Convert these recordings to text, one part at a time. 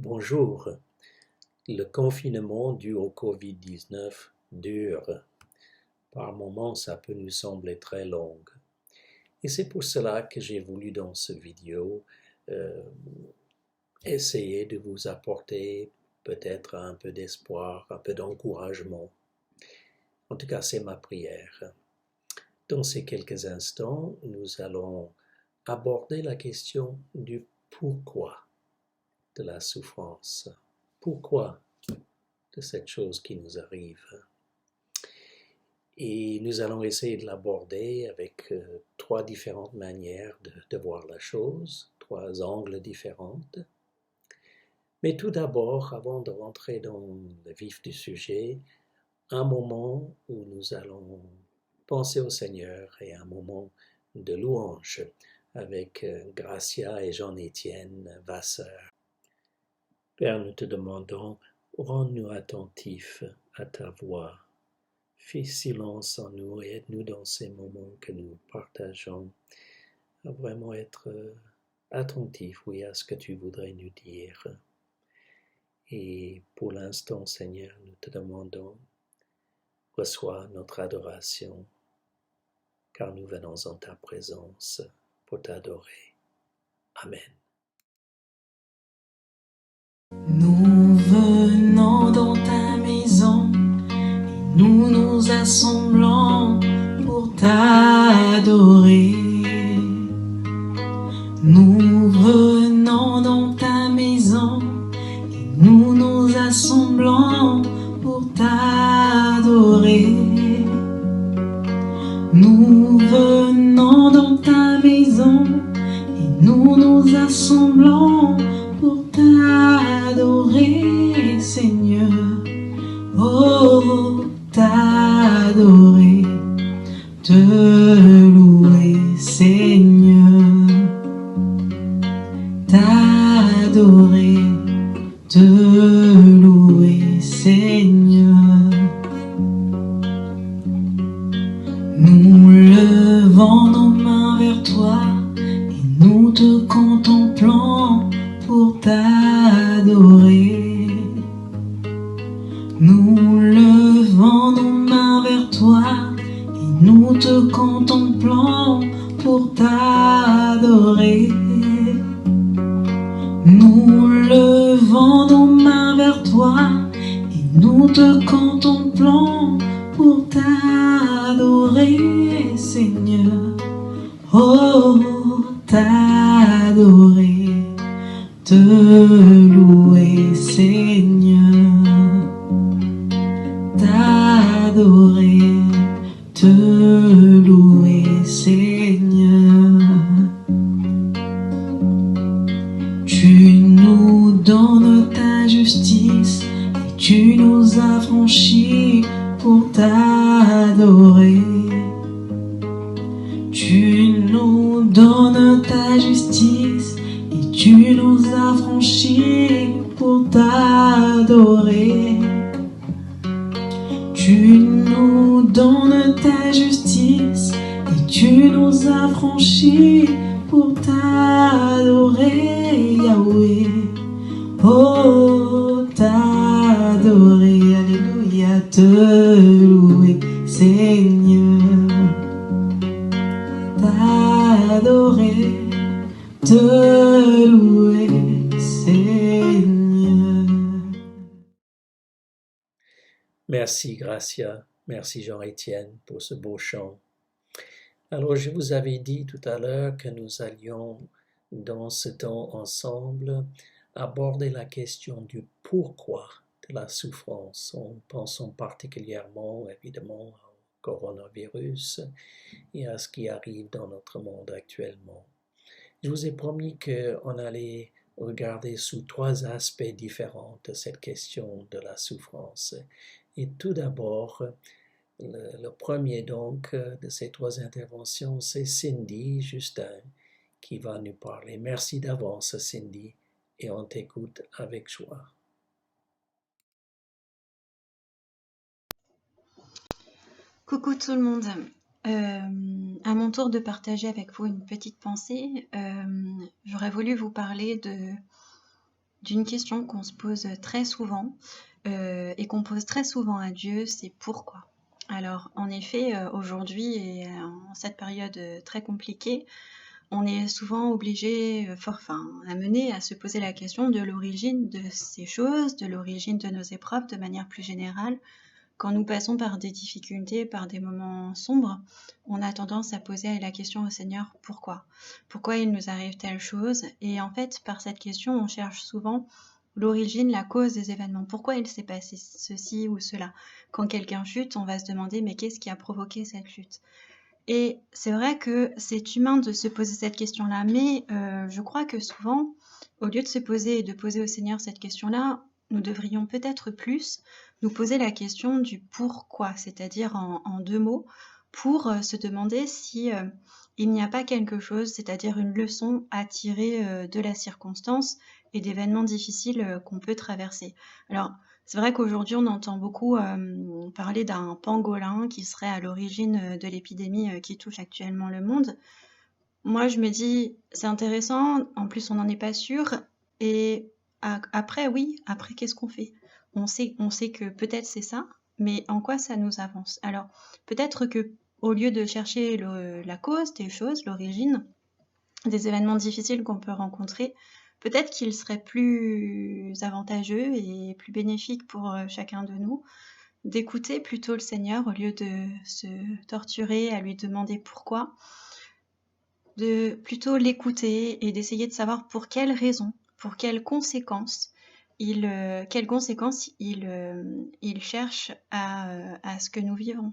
Bonjour. Le confinement dû au Covid-19 dure. Par moments, ça peut nous sembler très long. Et c'est pour cela que j'ai voulu dans ce vidéo euh, essayer de vous apporter peut-être un peu d'espoir, un peu d'encouragement. En tout cas, c'est ma prière. Dans ces quelques instants, nous allons aborder la question du pourquoi de la souffrance. Pourquoi de cette chose qui nous arrive. Et nous allons essayer de l'aborder avec trois différentes manières de voir la chose, trois angles différents. Mais tout d'abord, avant de rentrer dans le vif du sujet, un moment où nous allons penser au Seigneur et un moment de louange avec Gracia et Jean-Étienne Vasseur. Père, nous te demandons, rends-nous attentifs à ta voix. Fais silence en nous et aide-nous dans ces moments que nous partageons à vraiment être attentifs, oui, à ce que tu voudrais nous dire. Et pour l'instant, Seigneur, nous te demandons, reçois notre adoration, car nous venons en ta présence pour t'adorer. Amen. Nous venons dans ta maison, et nous nous assemblons pour t'adorer. Nous venons dans ta maison, et nous nous assemblons pour t'adorer. Nous venons dans ta maison, et nous nous assemblons pour t'adorer, Seigneur. Oh, t'adorer, te louer, Seigneur. T'adorer, te louer, Seigneur. Nous levons nos mains vers toi et nous te contemplons pour t'adorer. Nous levons nos mains vers toi et nous te contemplons pour t'adorer. Nous levons nos mains vers toi et nous te contemplons pour t'adorer, Seigneur. Oh, t'adorer, te louer, Seigneur. T'adorer, te louer, Seigneur. Tu nous donnes ta justice et tu nous as franchis pour t'adorer. Tu nous donnes ta justice et tu nous as franchis pour t'adorer. Tu nous donnes ta justice et tu nous as franchis pour t'adorer, Yahweh. Oh, t'adorer, alléluia, te louer, Seigneur. T'adorer, te louer, Seigneur. Merci Gracia, merci Jean-Étienne pour ce beau chant. Alors je vous avais dit tout à l'heure que nous allions dans ce temps ensemble aborder la question du pourquoi de la souffrance, en pensant particulièrement évidemment au coronavirus et à ce qui arrive dans notre monde actuellement. Je vous ai promis qu'on allait regarder sous trois aspects différents de cette question de la souffrance. Et tout d'abord, le premier donc de ces trois interventions, c'est Cindy Justin qui va nous parler. Merci d'avance Cindy et on t'écoute avec joie. Coucou tout le monde. À mon tour de partager avec vous une petite pensée, j'aurais voulu vous parler d'une question qu'on se pose très souvent et qu'on pose très souvent à Dieu, c'est pourquoi. Alors, en effet, aujourd'hui et en cette période très compliquée, on est souvent obligé, amené à se poser la question de l'origine de ces choses, de l'origine de nos épreuves de manière plus générale. Quand nous passons par des difficultés, par des moments sombres, on a tendance à poser la question au Seigneur, pourquoi? Pourquoi il nous arrive telle chose? Et en fait, par cette question, on cherche souvent l'origine, la cause des événements. Pourquoi il s'est passé ceci ou cela? Quand quelqu'un chute, on va se demander, mais qu'est-ce qui a provoqué cette chute? Et c'est vrai que c'est humain de se poser cette question-là, mais je crois que souvent, au lieu de se poser et de poser au Seigneur cette question-là, nous devrions peut-être plus nous poser la question du pourquoi, c'est-à-dire en 2 mots, pour se demander si il n'y a pas quelque chose, c'est-à-dire une leçon à tirer de la circonstance et d'événements difficiles qu'on peut traverser. Alors, c'est vrai qu'aujourd'hui, on entend beaucoup parler d'un pangolin qui serait à l'origine de l'épidémie qui touche actuellement le monde. Moi, je me dis, c'est intéressant, en plus, on n'en est pas sûr. Et après, oui, après, qu'est-ce qu'on fait? On sait que peut-être c'est ça, mais en quoi ça nous avance? Alors, peut-être que au lieu de chercher la cause des choses, l'origine des événements difficiles qu'on peut rencontrer, peut-être qu'il serait plus avantageux et plus bénéfique pour chacun de nous d'écouter plutôt le Seigneur au lieu de se torturer à lui demander pourquoi, de plutôt l'écouter et d'essayer de savoir pour quelles raisons, pour quelles conséquences il cherche à ce que nous vivons.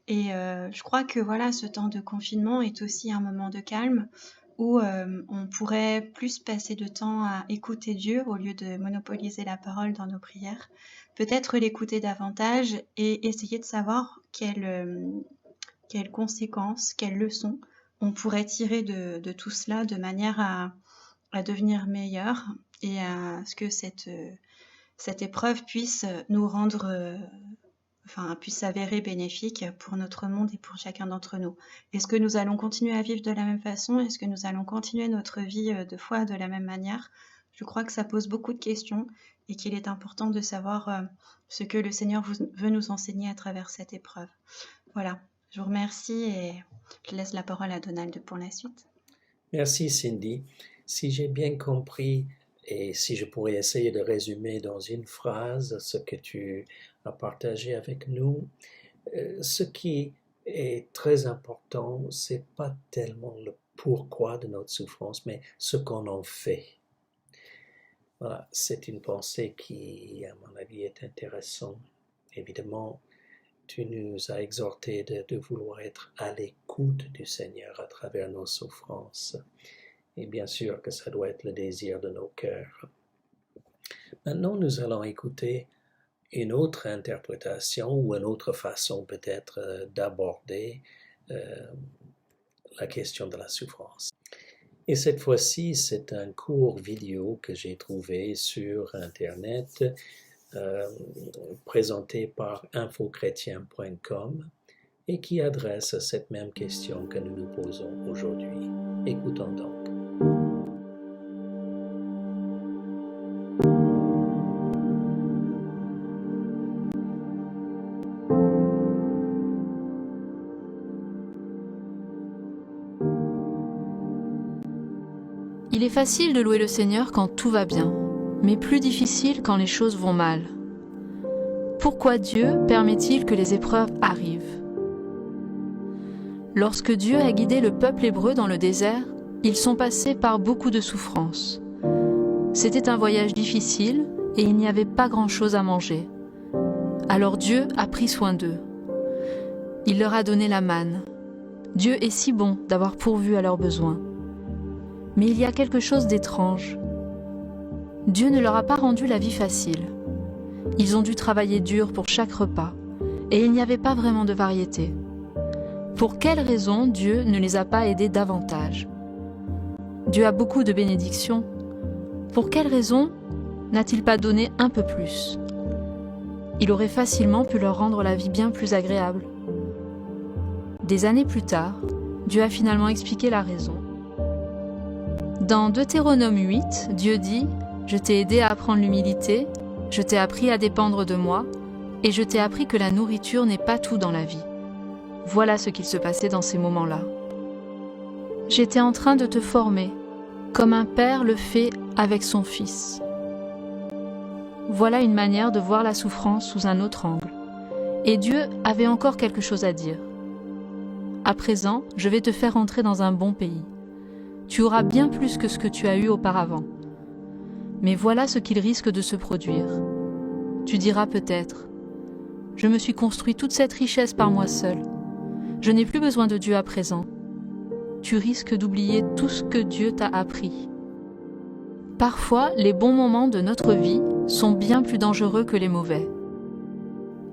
Et je crois que voilà, ce temps de confinement est aussi un moment de calme où on pourrait plus passer de temps à écouter Dieu au lieu de monopoliser la parole dans nos prières. Peut-être l'écouter davantage et essayer de savoir quelles conséquences, quelles leçons on pourrait tirer de tout cela de manière à devenir meilleur et à ce que cette épreuve puisse nous rendre puisse s'avérer bénéfique pour notre monde et pour chacun d'entre nous. Est-ce que nous allons continuer à vivre de la même façon? Est-ce que nous allons continuer notre vie de foi de la même manière? Je crois que ça pose beaucoup de questions et qu'il est important de savoir ce que le Seigneur veut nous enseigner à travers cette épreuve. Voilà, je vous remercie et je laisse la parole à Donald pour la suite. Merci Cindy. Si j'ai bien compris et si je pourrais essayer de résumer dans une phrase ce que tu as partagé avec nous, ce qui est très important, c'est pas tellement le pourquoi de notre souffrance, mais ce qu'on en fait. Voilà, c'est une pensée qui, à mon avis, est intéressante. Évidemment, tu nous as exhortés de vouloir être à l'écoute du Seigneur à travers nos souffrances. Et bien sûr que ça doit être le désir de nos cœurs. Maintenant, nous allons écouter une autre interprétation ou une autre façon peut-être d'aborder la question de la souffrance. Et cette fois-ci, c'est un court vidéo que j'ai trouvé sur Internet, présenté par infochrétien.com et qui adresse cette même question que nous nous posons aujourd'hui. Écoutons donc. Il est facile de louer le Seigneur quand tout va bien, mais plus difficile quand les choses vont mal. Pourquoi Dieu permet-il que les épreuves arrivent? Lorsque Dieu a guidé le peuple hébreu dans le désert, ils sont passés par beaucoup de souffrances. C'était un voyage difficile et il n'y avait pas grand-chose à manger. Alors Dieu a pris soin d'eux. Il leur a donné la manne. Dieu est si bon d'avoir pourvu à leurs besoins. Mais il y a quelque chose d'étrange. Dieu ne leur a pas rendu la vie facile. Ils ont dû travailler dur pour chaque repas, et il n'y avait pas vraiment de variété. Pour quelle raison Dieu ne les a pas aidés davantage? Dieu a beaucoup de bénédictions. Pour quelle raison n'a-t-il pas donné un peu plus? Il aurait facilement pu leur rendre la vie bien plus agréable. Des années plus tard, Dieu a finalement expliqué la raison. Dans Deutéronome 8, Dieu dit « Je t'ai aidé à apprendre l'humilité, je t'ai appris à dépendre de moi, et je t'ai appris que la nourriture n'est pas tout dans la vie. Voilà ce qu'il se passait dans ces moments-là. J'étais en train de te former, comme un père le fait avec son fils. Voilà une manière de voir la souffrance sous un autre angle. Et Dieu avait encore quelque chose à dire. À présent, je vais te faire entrer dans un bon pays. Tu auras bien plus que ce que tu as eu auparavant. Mais voilà ce qu'il risque de se produire. Tu diras peut-être, « Je me suis construit toute cette richesse par moi seul. Je n'ai plus besoin de Dieu à présent. » Tu risques d'oublier tout ce que Dieu t'a appris. Parfois, les bons moments de notre vie sont bien plus dangereux que les mauvais.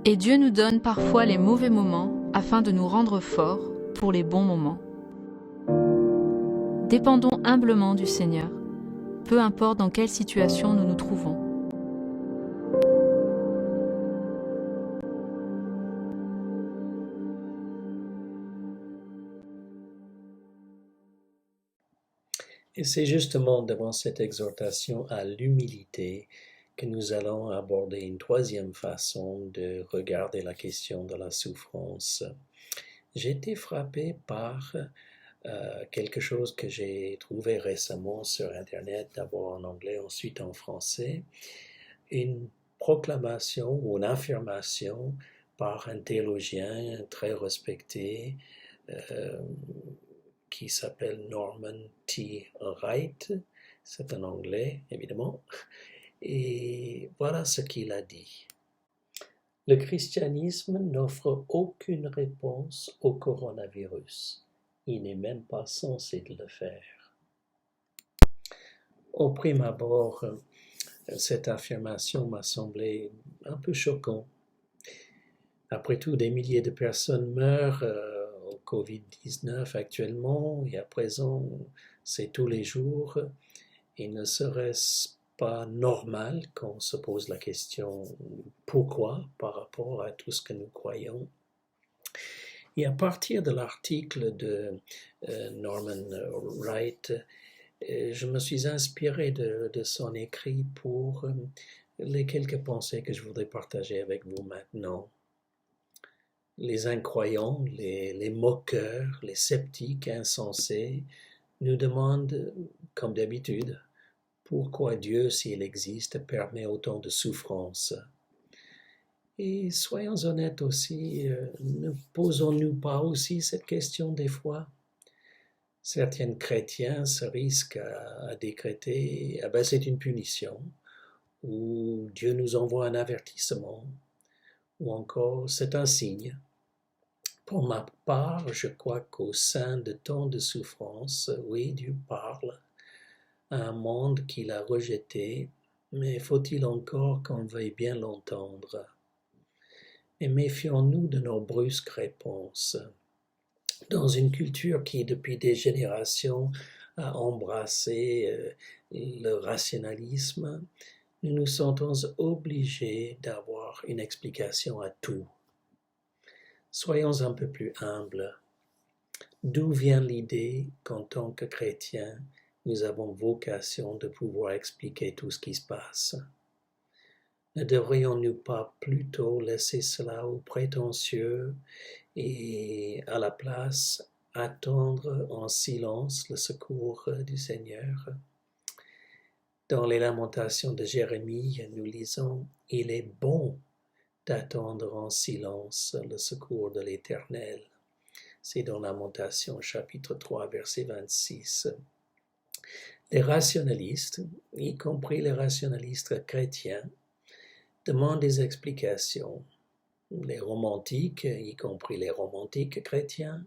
Et Dieu nous donne parfois les mauvais moments afin de nous rendre forts pour les bons moments. Dépendons humblement du Seigneur, peu importe dans quelle situation nous nous trouvons. Et c'est justement devant cette exhortation à l'humilité que nous allons aborder une troisième façon de regarder la question de la souffrance. J'ai été frappé par quelque chose que j'ai trouvé récemment sur Internet, d'abord en anglais, ensuite en français, une proclamation ou une affirmation par un théologien très respecté qui s'appelle Norman T. Wright, c'est en anglais évidemment, et voilà ce qu'il a dit. Le christianisme n'offre aucune réponse au coronavirus. Il n'est même pas censé le faire. Au prime abord, cette affirmation m'a semblé un peu choquante. Après tout, des milliers de personnes meurent au Covid-19 actuellement et à présent, c'est tous les jours. Et ne serait-ce pas normal qu'on se pose la question pourquoi par rapport à tout ce que nous croyons? Et à partir de l'article de Norman Wright, je me suis inspiré de son écrit pour les quelques pensées que je voudrais partager avec vous maintenant. Les incroyants, les moqueurs, les sceptiques insensés nous demandent, comme d'habitude, pourquoi Dieu, s'il existe, permet autant de souffrance. Et soyons honnêtes aussi, ne posons-nous pas aussi cette question des fois? Certains chrétiens se risquent à décréter « c'est une punition » ou « Dieu nous envoie un avertissement » ou encore « c'est un signe ». Pour ma part, je crois qu'au sein de tant de souffrance, oui, Dieu parle à un monde qu'il a rejeté, mais faut-il encore qu'on veuille bien l'entendre? Et méfions-nous de nos brusques réponses. Dans une culture qui, depuis des générations, a embrassé le rationalisme, nous nous sentons obligés d'avoir une explication à tout. Soyons un peu plus humbles. D'où vient l'idée qu'en tant que chrétiens, nous avons vocation de pouvoir expliquer tout ce qui se passe? Ne devrions-nous pas plutôt laisser cela aux prétentieux et à la place attendre en silence le secours du Seigneur? Dans les Lamentations de Jérémie, nous lisons « Il est bon d'attendre en silence le secours de l'Éternel ». C'est dans Lamentation chapitre 3, verset 26. Les rationalistes, y compris les rationalistes chrétiens, demandent des explications. Les romantiques, y compris les romantiques chrétiens,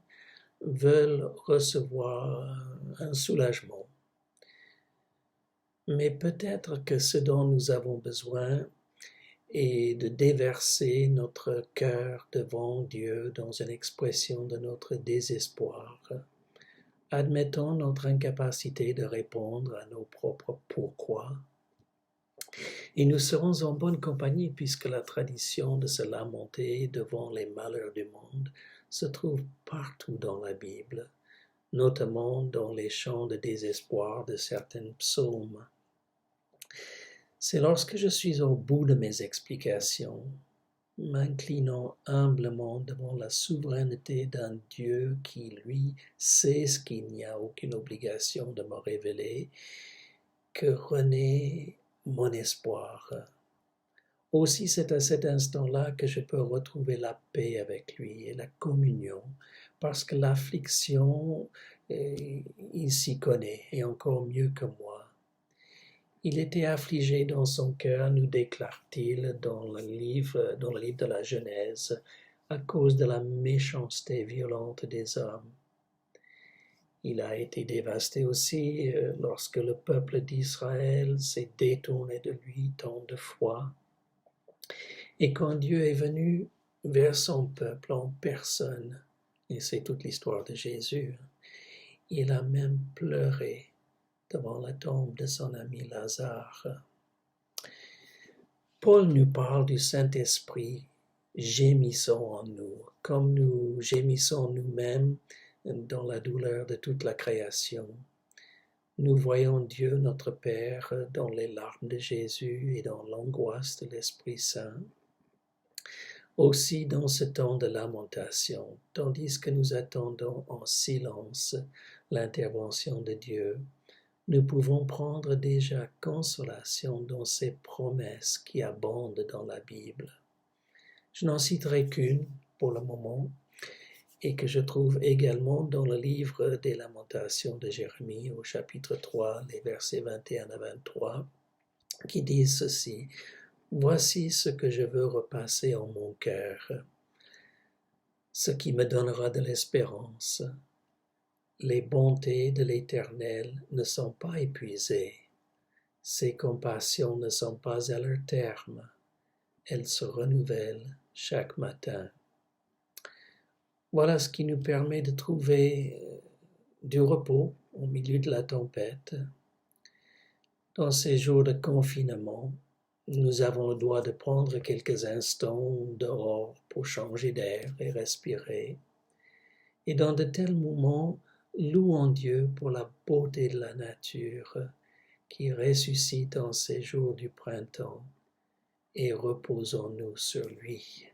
veulent recevoir un soulagement. Mais peut-être que ce dont nous avons besoin est de déverser notre cœur devant Dieu dans une expression de notre désespoir. Admettons notre incapacité de répondre à nos propres pourquoi. Et nous serons en bonne compagnie puisque la tradition de se lamenter devant les malheurs du monde se trouve partout dans la Bible, notamment dans les chants de désespoir de certains psaumes. C'est lorsque je suis au bout de mes explications, m'inclinant humblement devant la souveraineté d'un Dieu qui, lui, sait ce qu'il n'y a aucune obligation de me révéler, que renaît mon espoir. Aussi, c'est à cet instant-là que je peux retrouver la paix avec lui et la communion, parce que l'affliction, il s'y connaît, et encore mieux que moi. Il était affligé dans son cœur, nous déclare-t-il dans le livre de la Genèse, à cause de la méchanceté violente des hommes. Il a été dévasté aussi lorsque le peuple d'Israël s'est détourné de lui tant de fois. Et quand Dieu est venu vers son peuple en personne, et c'est toute l'histoire de Jésus, il a même pleuré devant la tombe de son ami Lazare. Paul nous parle du Saint-Esprit gémissant en nous, comme nous gémissons nous-mêmes dans la douleur de toute la création. Nous voyons Dieu, notre Père, dans les larmes de Jésus et dans l'angoisse de l'Esprit Saint. Aussi dans ce temps de lamentation, tandis que nous attendons en silence l'intervention de Dieu, nous pouvons prendre déjà consolation dans ces promesses qui abondent dans la Bible. Je n'en citerai qu'une pour le moment, et que je trouve également dans le livre des Lamentations de Jérémie au chapitre 3, les versets 21 à 23, qui disent ceci: « Voici ce que je veux repasser en mon cœur, ce qui me donnera de l'espérance. Les bontés de l'Éternel ne sont pas épuisées, ses compassions ne sont pas à leur terme, elles se renouvellent chaque matin. » Voilà ce qui nous permet de trouver du repos au milieu de la tempête. Dans ces jours de confinement, nous avons le droit de prendre quelques instants dehors pour changer d'air et respirer. Et dans de tels moments, louons Dieu pour la beauté de la nature qui ressuscite en ces jours du printemps, et reposons-nous sur lui.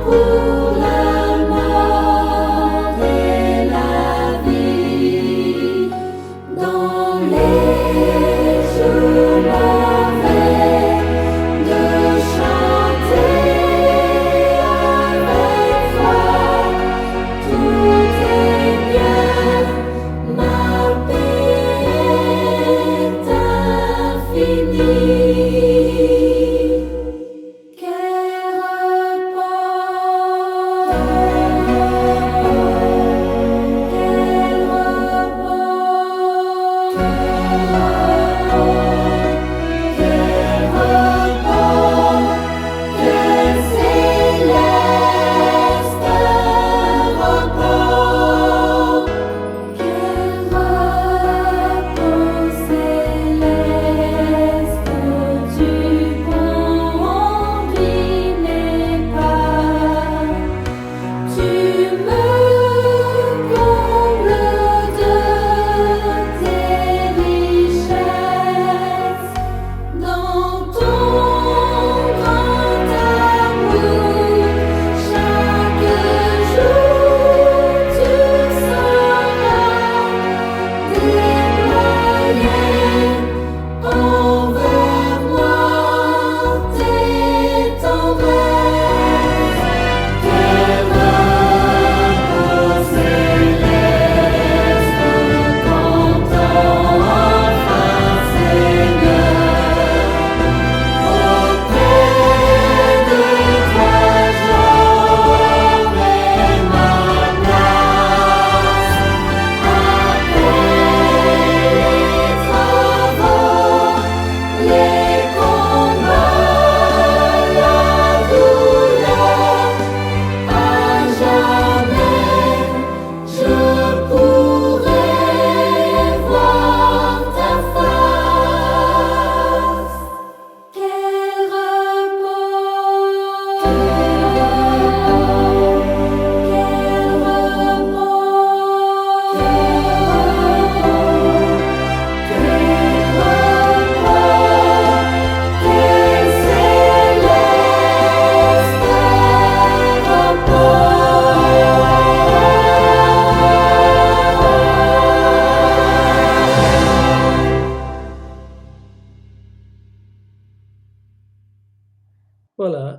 Pour la mort.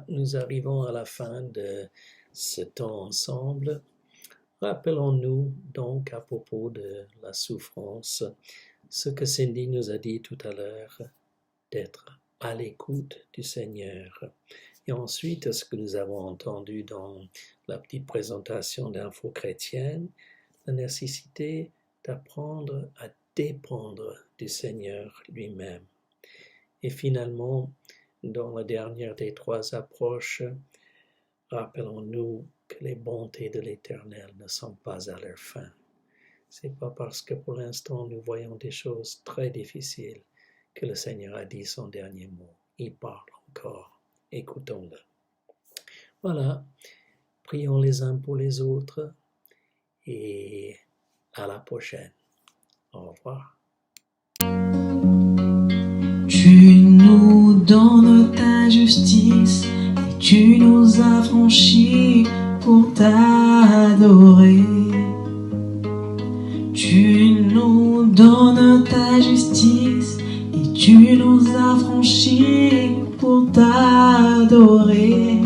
Voilà, nous arrivons à la fin de ce temps ensemble. Rappelons-nous donc à propos de la souffrance, ce que Cindy nous a dit tout à l'heure, d'être à l'écoute du Seigneur. Et ensuite, ce que nous avons entendu dans la petite présentation d'Info chrétienne, la nécessité d'apprendre à dépendre du Seigneur lui-même. Et finalement, dans la dernière des trois approches, rappelons-nous que les bontés de l'Éternel ne sont pas à leur fin. C'est pas parce que pour l'instant nous voyons des choses très difficiles que le Seigneur a dit son dernier mot. Il parle encore. Écoutons-le. Voilà. Prions les uns pour les autres et à la prochaine. Au revoir. Tu nous donnes ta justice et tu nous as franchis pour t'adorer. Tu nous donnes ta justice et tu nous as franchis pour t'adorer.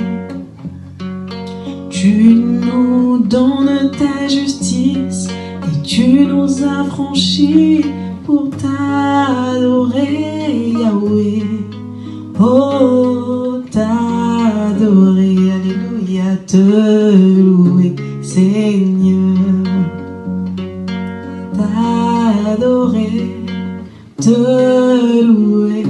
Tu nous donnes ta justice et tu nous as franchis pour t'adorer, Yahweh. Oh, t'adorer, alléluia, te louer, Seigneur. T'adorer, te louer.